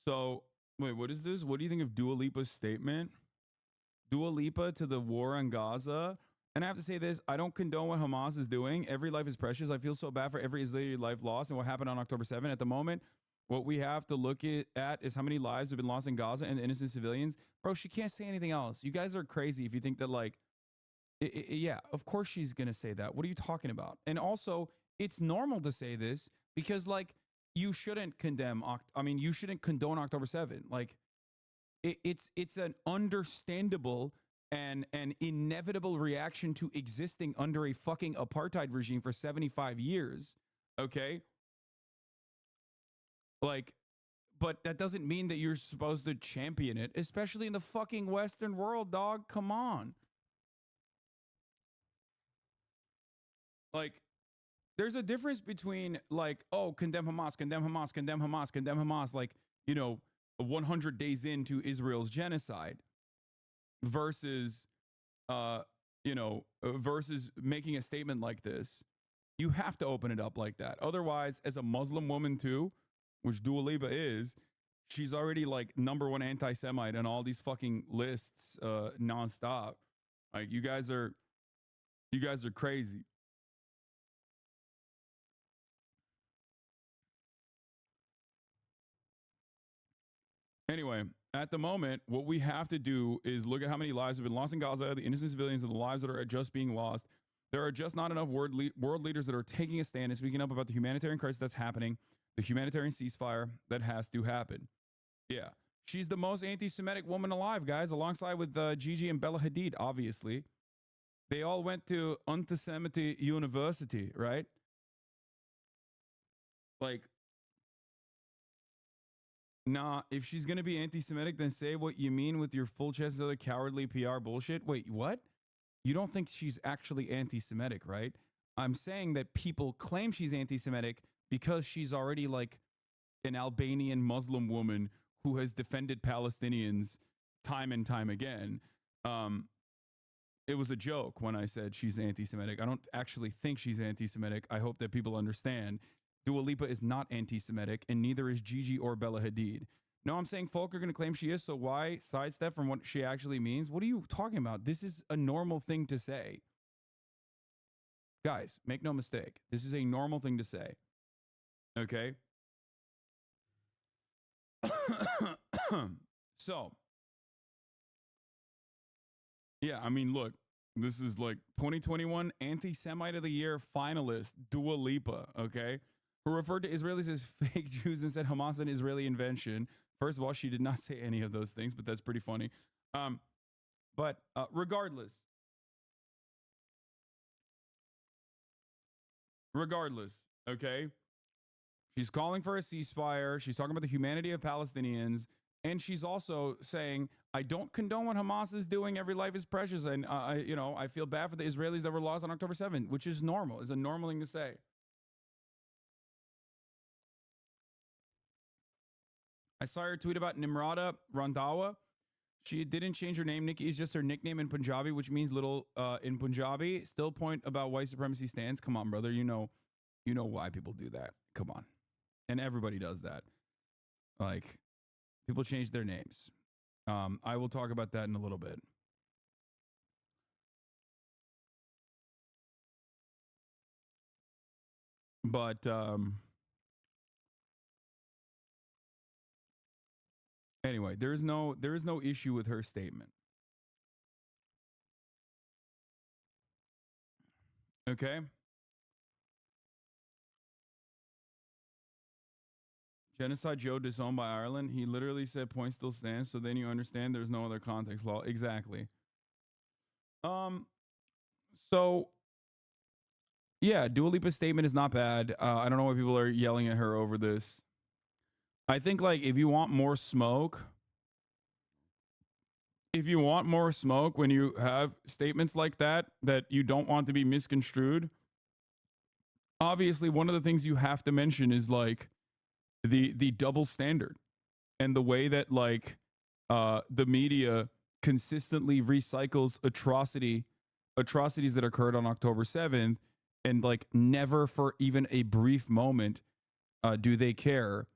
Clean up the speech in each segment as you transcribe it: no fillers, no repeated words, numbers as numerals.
So, wait, what is this? What do you think of Dua Lipa's statement? Dua Lipa to the war on Gaza. And I have to say this, I don't condone what Hamas is doing. Every life is precious. I feel so bad for every Israeli life lost and what happened on October 7th. At the moment, what we have to look at is how many lives have been lost in Gaza and innocent civilians. Bro, she can't say anything else. You guys are crazy if you think that, like, yeah, of course she's going to say that. What are you talking about? And also, it's normal to say this because, like, you shouldn't condemn, you shouldn't condone October 7th. Like, it's an understandable and an inevitable reaction to existing under a fucking apartheid regime for 75 years. Okay? Like, but that doesn't mean that you're supposed to champion it, especially in the fucking Western world, dog. Come on. Like, there's a difference between, like, oh, condemn Hamas, condemn Hamas, condemn Hamas, condemn Hamas, like, 100 days into Israel's genocide versus versus making a statement like this. You have to open it up like that. Otherwise, as a Muslim woman too, which Dua Lipa is, she's already like #1 anti-Semite on all these fucking lists nonstop. Like, you guys are crazy. Anyway, at the moment, what we have to do is look at how many lives have been lost in Gaza, the innocent civilians, and the lives that are just being lost. There are just not enough world leaders that are taking a stand and speaking up about the humanitarian crisis that's happening, the humanitarian ceasefire that has to happen. Yeah. She's the most anti-Semitic woman alive, guys, alongside with Gigi and Bella Hadid, obviously. They all went to anti-Semitic university, right? Like, nah, if she's going to be anti-Semitic, then say what you mean with your full chest of cowardly PR bullshit. Wait, what? You don't think she's actually anti-Semitic, right? I'm saying that people claim she's anti-Semitic because she's already like an Albanian Muslim woman who has defended Palestinians time and time again. It was a joke when I said she's anti-Semitic. I don't actually think she's anti-Semitic. I hope that people understand. Dua Lipa is not anti-Semitic, and neither is Gigi or Bella Hadid. No, I'm saying folk are going to claim she is, so why sidestep from what she actually means? What are you talking about? This is a normal thing to say. Guys, make no mistake. This is a normal thing to say. Okay? So, yeah, I mean, look, this is like 2021 Anti-Semite of the Year finalist, Dua Lipa, okay? Who referred to Israelis as fake Jews and said Hamas an Israeli invention. First of all, she did not say any of those things, but that's pretty funny. But regardless, okay? She's calling for a ceasefire. She's talking about the humanity of Palestinians. And she's also saying, I don't condone what Hamas is doing. Every life is precious. And, I feel bad for the Israelis that were lost on October 7th, which is normal. It's a normal thing to say. I saw her tweet about Nimrata Randhawa. She didn't change her name. Nikki is just her nickname in Punjabi, which means little in Punjabi. Still point about white supremacy stands. Come on, brother. You know why people do that. Come on. And everybody does that. Like, people change their names. I will talk about that in a little bit. But anyway, there is no issue with her statement. Okay? Genocide Joe disowned by Ireland. He literally said point still stands, so then you understand there's no other context law. Exactly. So yeah, Dua Lipa's statement is not bad. I don't know why people are yelling at her over this. I think, like, if you want more smoke when you have statements like that you don't want to be misconstrued, obviously one of the things you have to mention is like the double standard and the way that like the media consistently recycles atrocities that occurred on October 7th, and like never for even a brief moment do they care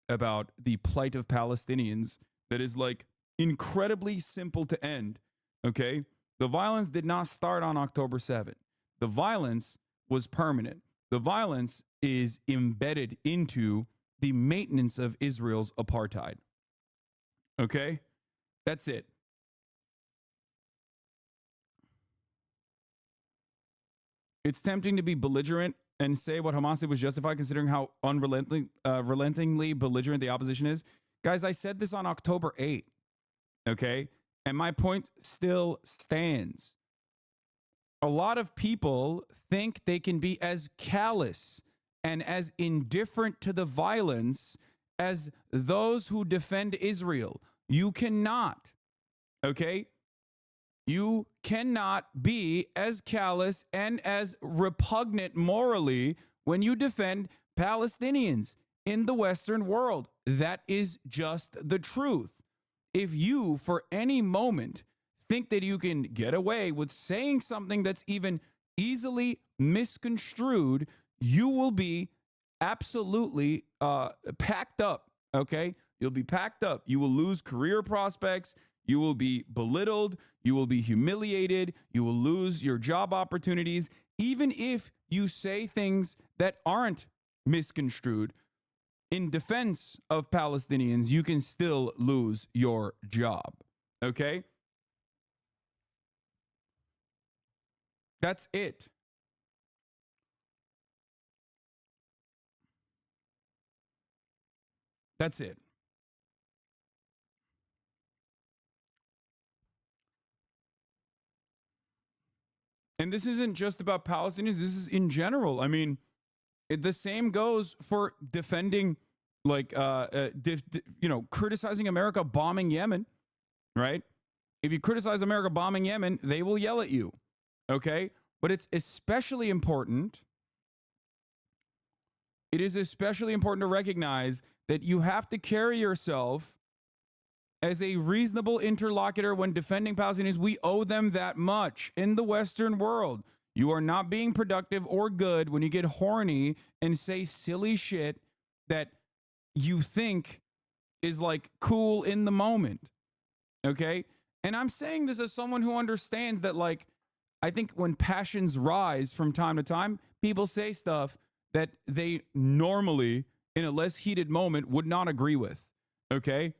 about the plight of Palestinians that is like incredibly simple to end. Okay. The violence did not start on October 7th. The violence was permanent. The violence is embedded into the maintenance of Israel's apartheid. Okay? That's it. It's tempting to be belligerent and say what Hamas did was justified considering how relentingly belligerent the opposition is. Guys, I said this on October 8th. Okay? And my point still stands. A lot of people think they can be as callous and as indifferent to the violence as those who defend Israel. You cannot, okay? You cannot be as callous and as repugnant morally when you defend Palestinians in the Western world. That is just the truth. If you, for any moment, think that you can get away with saying something that's even easily misconstrued, you will be absolutely packed up, okay? You'll be packed up. You will lose career prospects. You will be belittled. You will be humiliated. You will lose your job opportunities. Even if you say things that aren't misconstrued in defense of Palestinians, you can still lose your job, okay? That's it. That's it. And this isn't just about Palestinians. This is in general. I mean, the same goes for defending, like, criticizing America bombing Yemen, right? If you criticize America bombing Yemen, they will yell at you, okay? But it's especially important. It is especially important to recognize that you have to carry yourself as a reasonable interlocutor when defending Palestinians. We owe them that much in the Western world. You are not being productive or good when you get horny and say silly shit that you think is like cool in the moment. Okay? And I'm saying this as someone who understands that, like, I think when passions rise from time to time, people say stuff that they normally, in a less heated moment, would not agree with. Okay?